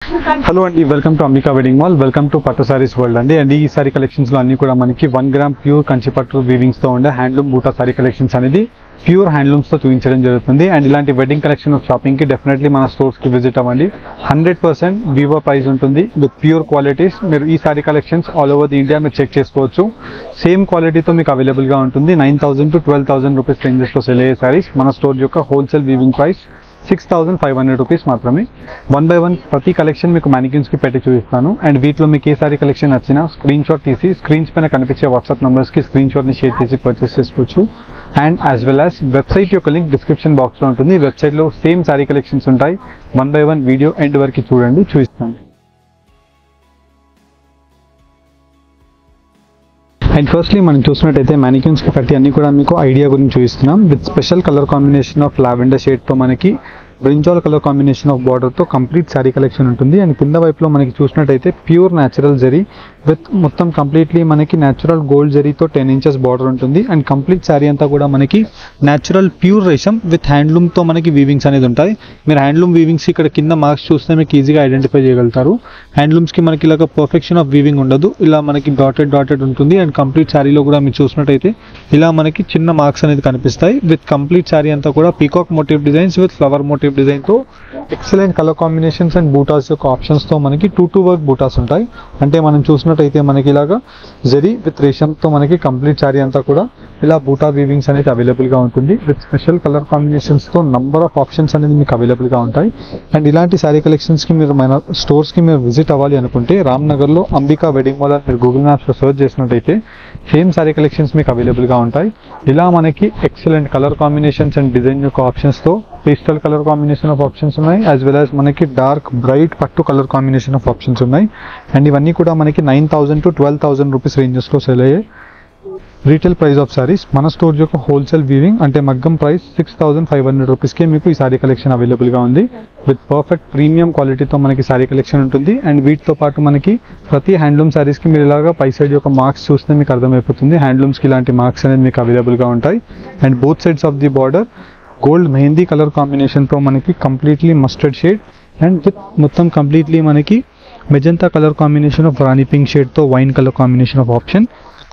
Hello అండి, welcome to Ambika wedding mall. Welcome to పట్టు saris world అండి. అండ్ ఈ సారీ కలెక్షన్స్ లో అన్ని కూడా మనకి 1 గ్రామ్ ప్యూర్ కంచి పట్టు వీవింగ్స్ తో ఉండే హ్యాండ్లూమ్ బూటా సారీ కలెక్షన్స్ అనేది ప్యూర్ హ్యాండ్లూమ్స్ తో చూపించడం జరుగుతుంది. అండ్ ఇలాంటి వెడ్డింగ్ కలెక్షన్ ఆఫ్ షాపింగ్ కి డెఫినెట్లీ మన స్టోర్స్ కి విజిట్ అవ్వండి. 100% వివో ప్రైస్ ఉంటుంది విత్ ప్యూర్ క్వాలిటీస్. మీరు ఈ sorry collections all over the India మీరు చెక్ చేసుకోవచ్చు. సేమ్ క్వాలిటీతో మీకు అవైలబుల్ గా ఉంటుంది. 9,000 to 12,000 రూపీస్ రేంజెస్ లో సెల్ అయ్యే సారీస్. మన స్టోర్ యొక్క హోల్సేల్ వీవింగ్ ప్రైస్ 6,500 రూపీస్ మాత్రమే. 1 by 1 ప్రతి కలెక్షన్ మీకు మ్యానిక్యూన్స్ కి పెట్టి చూపిస్తాను. అండ్ వీటిలో మీకు ఏ సారీ కలెక్షన్ నచ్చినా స్క్రీన్ షాట్ తీసి స్క్రీన్స్ పైన కనిపించే వాట్సాప్ నంబర్స్ కి స్క్రీన్ షాట్ ని షేర్ చేసి పర్చేస్ చేసుకోవచ్చు. And as well as website యొక్క లింక్ డిస్క్రిప్షన్ బాక్స్ లో ఉంటుంది. వెబ్సైట్ లో సేమ్ సారీ కలెక్షన్స్ ఉంటాయి. 1 by 1 వీడియో ఎండ్ వరకు చూడండి, చూపిస్తాను. అండ్ ఫస్ట్లీ మనం చూసినట్టయితే మ్యానిక్యూన్స్ కి పట్టి అన్ని కూడా మీకు ఐడియా గురించి చూపిస్తున్నాం. With special colour combination of lavender shade తో మనకి brinjal colour combination of border తో కంప్లీట్ సారీ కలెక్షన్ ఉంటుంది. అండ్ కింద వైపులో మనకి చూసినట్టయితే ప్యూర్ న్యాచురల్ జరీ విత్ మొత్తం కంప్లీట్లీ మనకి న్యాచురల్ గోల్డ్ జరీతో 10 inches బార్డర్ ఉంటుంది. అండ్ కంప్లీట్ సారీ అంతా కూడా మనకి న్యాచురల్ ప్యూర్ రేషం విత్ హ్యాండ్లూమ్ తో మనకి వీవింగ్స్ అనేది ఉంటాయి. మీరు హ్యాండ్లూమ్ వీవింగ్స్ ఇక్కడ కింద మార్క్స్ చూస్తే మీకు ఈజీగా ఐడెంటిఫై చేయగలుగుతారు. హ్యాండ్లూమ్స్ కి మనకి ఇలాగ పర్ఫెక్షన్ ఆఫ్ వీవింగ్ ఉండదు, ఇలా మనకి డాటెడ్ ఉంటుంది. అండ్ కంప్లీట్ సారీలో కూడా మీరు చూసినట్టయితే ఇలా మనకి చిన్న మార్క్స్ అనేది కనిపిస్తాయి. విత్ కంప్లీట్ సారీ అంతా కూడా peacock motif designs with flower motif design తో ఎక్సలెంట్ కలర్ కాంబినేషన్స్ అండ్ బూటాస్ యొక్క ఆప్షన్స్ తో మనకి 2 వర్క్ బూటాస్ ఉంటాయి. అంటే మనం చూసినట్టయితే మనకి ఇలాగా జరీ విత్ రేషం తో మనకి కంప్లీట్ సారీ అంతా కూడా ఇలా బూటా వీవింగ్స్ అనేది అవైలబుల్ గా ఉంటుంది. విత్ స్పెషల్ కలర్ కాంబినేషన్స్ తో నంబర్ ఆఫ్ ఆప్షన్స్ అనేది మీకు అవైలబుల్ గా ఉంటాయి. అండ్ ఇలాంటి సారీ కలెక్షన్స్ కి మీరు మన స్టోర్స్ కి మీరు విజిట్ అవ్వాలి అనుకుంటే రామ్నగర్ లో అంబికా వెడ్డింగ్ మాల్ అని మీరు గూగుల్ మ్యాప్స్ లో సర్చ్ చేసినట్టయితే సేమ్ సారీ కలెక్షన్స్ మీకు అవైలబుల్ గా ఉంటాయి. ఇలా మనకి excellent colour combinations and design యొక్క ఆప్షన్స్ తో pastel colour combination of options ఉన్నాయి. యాజ్ వెల్ యాజ్ మనకి డార్క్ బ్రైట్ పట్టు కలర్ కాంబినేషన్ ఆఫ్ ఆప్షన్స్ ఉన్నాయి. అండ్ ఇవన్నీ కూడా మనకి 9,000 to 12,000 రూపీస్ రేంజెస్ లో సెల్ అయ్యే రీటైల్ ప్రైస్ ఆఫ్ సారీస్. మన స్టోర్ యొక్క హోల్సేల్ వీవింగ్ అంటే మగ్గం ప్రైస్ 6,500 రూపీస్కి మీకు ఈ సారీ కలెక్షన్ అవైలబుల్ గా ఉంది. విత్ పర్ఫెక్ట్ ప్రీమియం క్వాలిటీతో మనకి సారీ కలెక్షన్ ఉంటుంది. అండ్ వీటితో పాటు మనకి ప్రతి హ్యాండ్లూమ్ సారీస్ కి మీరు ఇలాగా పై సైడ్ యొక్క మార్క్స్ చూస్తే మీకు అర్థమైపోతుంది. హ్యాండ్లూమ్స్ కి ఇలాంటి మార్క్స్ అనేది మీకు అవైలబుల్ గా ఉంటాయి. And both sides of the border gold mehndi colour combination తో మనకి completely mustard shade and with మొత్తం కంప్లీట్లీ మనకి magenta colour combination of rani pink shade తో wine colour combination of option.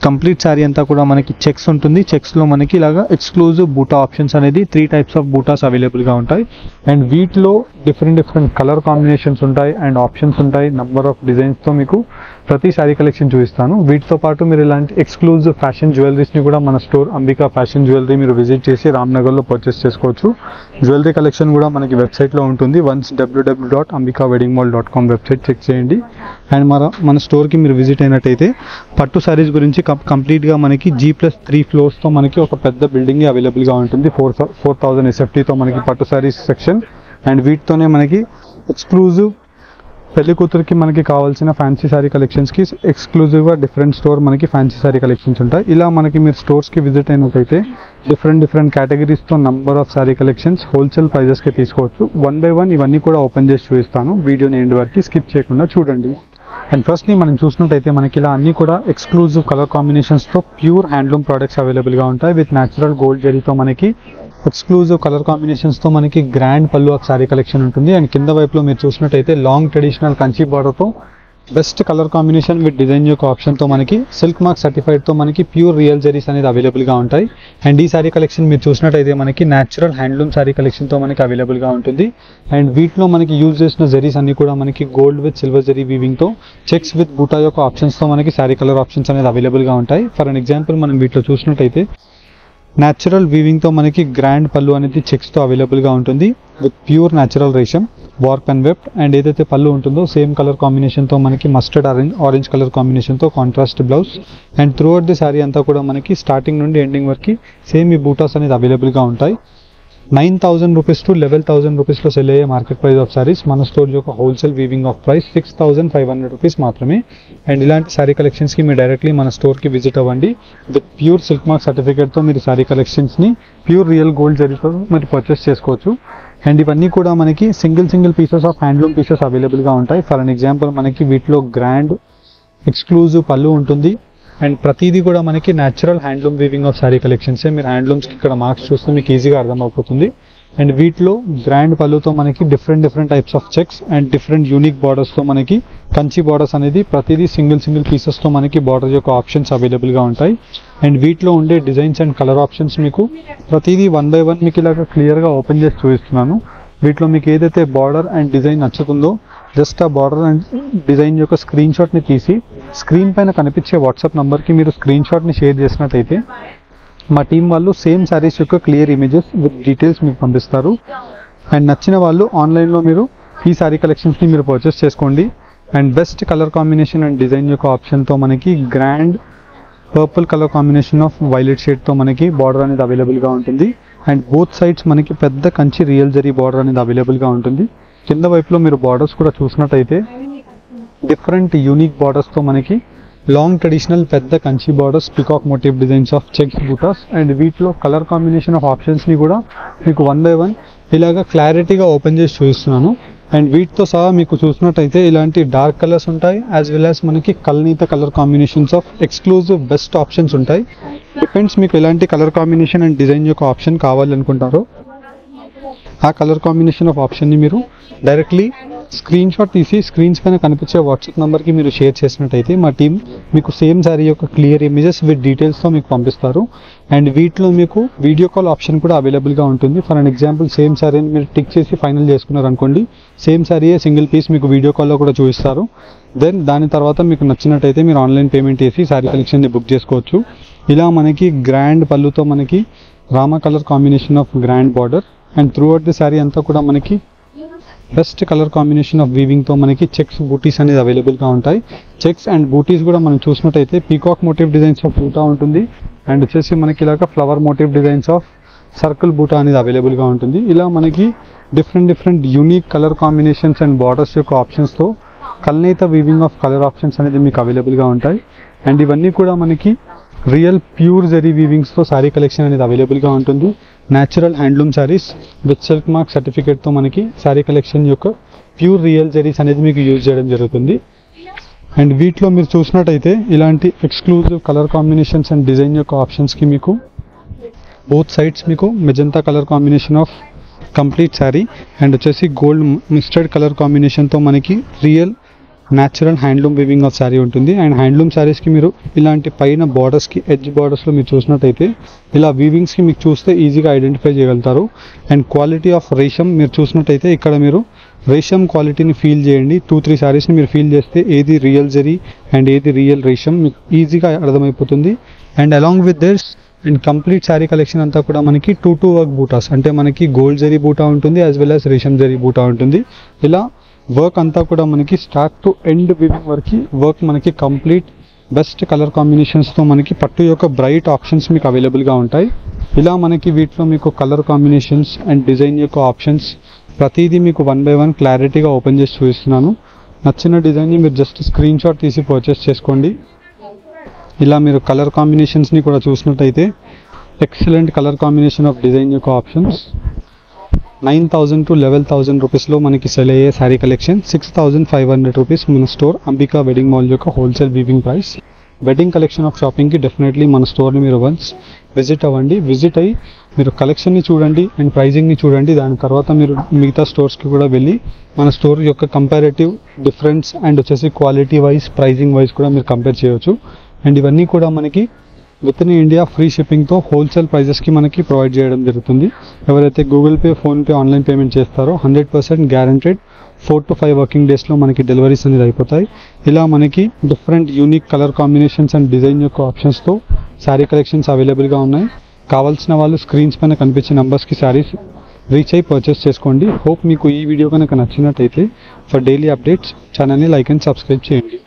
Complete sari అంతా కూడా మనకి చెక్స్ ఉంటుంది. చెక్స్ లో మనకి ఇలాగా ఎక్స్క్లూజివ్ బూటా ఆప్షన్స్ అనేది 3 types ఆఫ్ బూటాస్ అవైలబుల్ గా ఉంటాయి. అండ్ వీటిలో డిఫరెంట్ కలర్ కాంబినేషన్స్ ఉంటాయి అండ్ ఆప్షన్స్ ఉంటాయి. నంబర్ ఆఫ్ డిజైన్స్ తో మీకు ప్రతి సారీ కలెక్షన్ చూపిస్తాను. వీటితో పాటు మీరు ఇలాంటి ఎక్స్క్లూజివ్ ఫ్యాషన్ జ్యువెలరీస్ ని కూడా మన స్టోర్ అంబికా ఫ్యాషన్ జ్యువెలరీ మీరు విజిట్ చేసి రామ్నగర్ లో పర్చేస్ చేసుకోవచ్చు. జ్యువెలరీ కలెక్షన్ కూడా మనకి వెబ్సైట్ లో ఉంటుంది. వన్స్ www.ambikaweddingmall.com వెబ్సైట్ చెక్ చేయండి. అండ్ మన స్టోర్ కి మీరు విజిట్ అయినట్టయితే పట్టు సారీస్ గురించి కంప్లీట్ గా మనకి G+3 ఫ్లోర్స్ తో మనకి ఒక పెద్ద బిల్డింగ్ అవైలబుల్ గా ఉంటుంది. 4,000 SFT తో మనకి పట్టు సారీస్ సెక్షన్. అండ్ వీటితోనే మనకి ఎక్స్క్లూజివ్ పెళ్లి కూతురికి మనకి కావాల్సిన ఫ్యాన్సీ సారీ కలెక్షన్స్ కి ఎక్స్క్లూజివ్ గా డిఫరెంట్ స్టోర్ మనకి ఫ్యాన్సీ సారీ కలెక్షన్స్ ఉంటాయి. ఇలా మనకి మీరు స్టోర్స్ కి విజిట్ అయినట్టయితే డిఫరెంట్ కేటగిరీస్ తో number of sari collections wholesale prices కి తీసుకోవచ్చు. 1 by 1 ఇవన్నీ కూడా ఓపెన్ చేసి చూపిస్తాను. వీడియోని ఎండ్ వరకు స్కిప్ చేయకుండా చూడండి. అండ్ ఫస్ట్లీ మనం చూసినట్టయితే మనకి ఇలా అన్ని కూడా ఎక్స్క్లూజివ్ కలర్ కాంబినేషన్స్ తో ప్యూర్ హ్యాండ్లూమ్ ప్రొడక్ట్స్ అవైలబుల్ గా ఉంటాయి. విత్ న్యాచురల్ గోల్డ్ జరీతో మనకి ఎక్స్క్లూజివ్ కలర్ కాంబినేషన్స్ తో మనకి గ్రాండ్ పళ్ళు ఆఫ్ సారీ కలెక్షన్ ఉంటుంది. అండ్ కింద వైపులో మీరు చూసినట్టయితే లాంగ్ ట్రెడిషనల్ కంచి బార్డర్ తో best colour combination with design యొక్క ఆప్షన్ తో మనకి సిల్క్ మార్క్ సర్టిఫైడ్ తో మనకి ప్యూర్ రియల్ జరీస్ అనేది అవైలబుల్ గా ఉంటాయి. అండ్ ఈ సారీ కలెక్షన్ మీరు చూసినట్టయితే మనకి న్యాచురల్ హ్యాండ్లూమ్ సారీ కలెక్షన్ తో మనకి అవైలబుల్ గా ఉంటుంది. అండ్ వీటిలో మనకి యూజ్ చేసిన జరీస్ అన్ని కూడా మనకి gold with silver zari weaving తో చెక్స్ విత్ బూటా యొక్క ఆప్షన్స్ తో మనకి సారీ కలర్ ఆప్షన్స్ అనేది అవైలబుల్ గా ఉంటాయి. ఫర్ అన్ ఎగ్జాంపుల్ మనం వీటిలో చూసినట్టయితే న్యాచురల్ వీవింగ్ తో మనకి గ్రాండ్ పళ్ళు అనేది చెక్స్ తో అవైలబుల్ గా ఉంటుంది. With pure natural resham warp and weft. And ఏదైతే పళ్ళు ఉంటుందో సేమ్ కలర్ కాంబినేషన్ తో మనకి మస్టర్డ్ ఆరెంజ్ కలర్ కాంబినేషన్ తో contrast blouse. And throughout the sari అంతా కూడా మనకి స్టార్టింగ్ నుండి ఎండింగ్ వరకు సేమ్ ఈ బూటాస్ అనేది అవైలబుల్ గా ఉంటాయి. 9,000 రూపీస్ టు 11,000 రూపీస్ లో సెల్ అయ్యే మార్కెట్ ప్రైస్ ఆఫ్ సారీస్. మన స్టోర్ యొక్క wholesale weaving of price 6,500 rupees మాత్రమే. అండ్ ఇలాంటి సారీ కలెక్షన్స్ కి మీరు డైరెక్ట్లీ మన స్టోర్ కి విజిట్ అవ్వండి. With pure silk mark certificate తో మీరు సారీ కలెక్షన్స్ ని ప్యూర్ రియల్ గోల్డ్ జరీతో మీరు పర్చేస్ చేసుకోవచ్చు. అండ్ ఇవన్నీ కూడా మనకి single pieces of handloom pieces available గా ఉంటాయి. ఫర్ అన్ ఎగ్జాంపుల్ మనకి వీటిలో గ్రాండ్ ఎక్స్క్లూజివ్ పళ్ళు ఉంటుంది. అండ్ ప్రతిదీ కూడా మనకి natural handloom weaving of sari collections. మీరు హ్యాండ్లూమ్స్ కి ఇక్కడ మార్క్స్ చూస్తే మీకు ఈజీగా అర్థమైపోతుంది. అండ్ వీటిలో గ్రాండ్ పళ్ళుతో మనకి different types of checks and different unique బార్డర్స్తో మనకి కంచి బార్డర్స్ అనేది ప్రతిదీ సింగిల్ పీసెస్తో మనకి బార్డర్ యొక్క ఆప్షన్స్ అవైలబుల్గా ఉంటాయి. అండ్ వీటిలో ఉండే డిజైన్స్ అండ్ కలర్ ఆప్షన్స్ మీకు ప్రతిదీ 1 by 1 మీకు ఇలాగ క్లియర్గా ఓపెన్ చేసి చూపిస్తున్నాను. వీటిలో మీకు ఏదైతే బార్డర్ అండ్ డిజైన్ నచ్చుతుందో జస్ట్ ఆ బార్డర్ అండ్ డిజైన్ యొక్క స్క్రీన్ షాట్ని తీసి స్క్రీన్ పైన కనిపించే వాట్సాప్ నెంబర్కి మీరు స్క్రీన్ షాట్ని షేర్ చేసినట్టయితే మా టీం వాళ్ళు సేమ్ శారీస్ యొక్క క్లియర్ ఇమేజెస్ విత్ డీటెయిల్స్ మీకు పంపిస్తారు. అండ్ నచ్చిన వాళ్ళు ఆన్లైన్లో మీరు ఈ శారీ కలెక్షన్స్ని మీరు పర్చేస్ చేసుకోండి. And best colour combination and design యొక్క ఆప్షన్తో మనకి grand purple colour combination of violet షేడ్తో మనకి బార్డర్ అనేది అవైలబుల్గా ఉంటుంది. అండ్ బోత్ సైడ్స్ మనకి పెద్ద కంచి రియల్ జరీ బార్డర్ అనేది అవైలబుల్గా ఉంటుంది. కింద వైపులో మీరు బార్డర్స్ కూడా చూసినట్టయితే డిఫరెంట్ యూనిక్ బార్డర్స్తో మనకి లాంగ్ ట్రెడిషనల్ పెద్ద Kanchi borders peacock motif designs of checks buttas. And వీటిలో కలర్ కాంబినేషన్ ఆఫ్ ఆప్షన్స్ని కూడా మీకు 1 by 1 ఇలాగా క్లారిటీగా ఓపెన్ చేసి చూపిస్తున్నాను. అండ్ వీటితో సహా మీకు చూసినట్టయితే ఇలాంటి డార్క్ కలర్స్ ఉంటాయి, యాజ్ వెల్ యాజ్ మనకి కల్నీత colour combinations of exclusive best options ఉంటాయి. డిపెండ్స్ మీకు ఎలాంటి కలర్ కాంబినేషన్ అండ్ డిజైన్ యొక్క ఆప్షన్ కావాలనుకుంటారో ఆ కలర్ కాంబినేషన్ ఆఫ్ ఆప్షన్ని మీరు డైరెక్ట్లీ స్క్రీన్ షాట్ తీసి స్క్రీన్స్ పైన కనిపించే వాట్సాప్ నెంబర్కి మీరు షేర్ చేసినట్టయితే మా టీం మీకు సేమ్ శారీ యొక్క క్లియర్ ఇమేజెస్ విత్ డీటెయిల్స్తో మీకు పంపిస్తారు. అండ్ వీటిలో మీకు వీడియో కాల్ ఆప్షన్ కూడా అవైలబుల్గా ఉంటుంది. ఫర్ అన్ ఎగ్జాంపుల్ సేమ్ శారీని మీరు టిక్ చేసి ఫైనల్ చేసుకున్నారు అనుకోండి, సేమ్ శారీయే సింగిల్ పీస్ మీకు వీడియో కాల్లో కూడా చూపిస్తారు. దెన్ దాని తర్వాత మీకు నచ్చినట్టయితే మీరు ఆన్లైన్ పేమెంట్ చేసి శారీ కలెక్షన్ని బుక్ చేసుకోవచ్చు. ఇలా మనకి గ్రాండ్ పళ్ళుతో మనకి Rama colour combination of grand border and throughout the sari అంతా కూడా మనకి బెస్ట్ కలర్ కాంబినేషన్ ఆఫ్ వీవింగ్తో మనకి చెక్స్ బూటీస్ అనేది అవైలబుల్గా ఉంటాయి. చెక్స్ అండ్ బూటీస్ కూడా మనం చూసినట్టయితే పీకాక్ మోటివ్ డిజైన్స్ ఆఫ్ బూటా ఉంటుంది. అండ్ వచ్చేసి మనకి ఇలాగ flower motif designs of circle బూటా అనేది అవైలబుల్గా ఉంటుంది. ఇలా మనకి different unique colour combinations and borders యొక్క ఆప్షన్స్తో కల్నేత వీవింగ్ ఆఫ్ కలర్ ఆప్షన్స్ అనేది మీకు అవైలబుల్గా ఉంటాయి. అండ్ ఇవన్నీ కూడా మనకి రియల్ ప్యూర్ జరీ వీవింగ్స్తో శారీ కలెక్షన్ అనేది అవైలబుల్గా ఉంటుంది. Natural handloom saris with silk mark సర్టిఫికేట్తో మనకి శారీ కలెక్షన్ యొక్క ప్యూర్ రియల్ జరీస్ అనేది మీకు యూజ్ చేయడం జరుగుతుంది. అండ్ వీటిలో మీరు చూసినట్టయితే ఇలాంటి exclusive colour combinations and design యొక్క ఆప్షన్స్కి మీకు బోత్ సైడ్స్ మీకు magenta colour combination of complete sari and వచ్చేసి గోల్డ్ మిస్టర్డ్ కలర్ కాంబినేషన్తో మనకి real natural handloom weaving of sari ఉంటుంది. అండ్ హ్యాండ్లూమ్ శారీస్కి మీరు ఇలాంటి పైన బార్డర్స్కి ఎడ్జ్ బార్డర్స్లో మీరు చూసినట్టయితే ఇలా వీవింగ్స్కి మీకు చూస్తే ఈజీగా ఐడెంటిఫై చేయగలుగుతారు. అండ్ క్వాలిటీ ఆఫ్ రేషం మీరు చూసినట్టయితే ఇక్కడ మీరు రేషం క్వాలిటీని ఫీల్ చేయండి. 2-3 శారీస్ని మీరు ఫీల్ చేస్తే ఏది రియల్ జరీ అండ్ ఏది రియల్ రేషం మీకు ఈజీగా అర్థమైపోతుంది. And along with this and complete sari collection అంతా కూడా మనకి 2 వర్క్ బూటాస్ అంటే మనకి గోల్డ్ జరీ బూటా ఉంటుంది, యాజ్ వెల్ యాజ్ రేషం జరీ బూటా ఉంటుంది. ఇలా వర్క్ అంతా కూడా మనకి స్టార్ట్ టు ఎండ్ వీవింగ్ వరకు వర్క్ మనకి కంప్లీట్ బెస్ట్ కలర్ కాంబినేషన్స్తో మనకి పట్టు యొక్క బ్రైట్ ఆప్షన్స్ మీకు అవైలబుల్గా ఉంటాయి. ఇలా మనకి వీటిలో మీకు కలర్ కాంబినేషన్స్ అండ్ డిజైన్ యొక్క ఆప్షన్స్ ప్రతిదీ మీకు 1 by 1 క్లారిటీగా ఓపెన్ చేసి చూపిస్తున్నాను. నచ్చిన డిజైన్ని మీరు జస్ట్ స్క్రీన్ షాట్ తీసి పర్చేస్ చేసుకోండి. ఇలా మీరు కలర్ కాంబినేషన్స్ని కూడా చూసినట్టయితే excellent colour combination of design యొక్క ఆప్షన్స్ 9,000 to 11,000 రూపీస్లో మనకి సెల్ అయ్యే శారీ కలెక్షన్ 6,500 రూపీస్ మన స్టోర్ అంబికా వెడ్డింగ్ మాల్ యొక్క wholesale weaving price. Wedding collection of షాపింగ్కి డెఫినెట్లీ మన స్టోర్ని మీరు వన్స్ విజిట్ అవ్వండి. విజిట్ అయ్యి మీరు కలెక్షన్ని చూడండి అండ్ ప్రైజింగ్ని చూడండి. దాని తర్వాత మీరు మిగతా స్టోర్స్కి కూడా వెళ్ళి మన స్టోర్ యొక్క కంపారేటివ్ డిఫరెన్స్ అండ్ వచ్చేసి క్వాలిటీ వైజ్ ప్రైజింగ్ వైజ్ కూడా మీరు కంపేర్ చేయవచ్చు. అండ్ ఇవన్నీ కూడా మనకి విత్ ఇన్ ఇండియా ఫ్రీ షిప్పింగ్తో హోల్సేల్ ప్రైజెస్కి మనకి ప్రొవైడ్ చేయడం జరుగుతుంది. ఎవరైతే Google Pay, PhonePe, online payment చేస్తారో 100% గ్యారంటెడ్ 4 to 5 వర్కింగ్ డేస్లో మనకి డెలివరీస్ అనేది అయిపోతాయి. ఇలా మనకి different unique colour combinations and design యొక్క ఆప్షన్స్తో శారీ కలెక్షన్స్ అవైలబుల్గా ఉన్నాయి. కావాల్సిన వాళ్ళు స్క్రీన్స్ పైన కనిపించే నెంబర్స్కి శారీస్ రీచ్ అయ్యి పర్చేస్ చేసుకోండి. హోప్ మీకు ఈ వీడియో కనుక నచ్చినట్టయితే ఫర్ డైలీ అప్డేట్స్ ఛానల్ని లైక్ అండ్ సబ్స్క్రైబ్ చేయండి.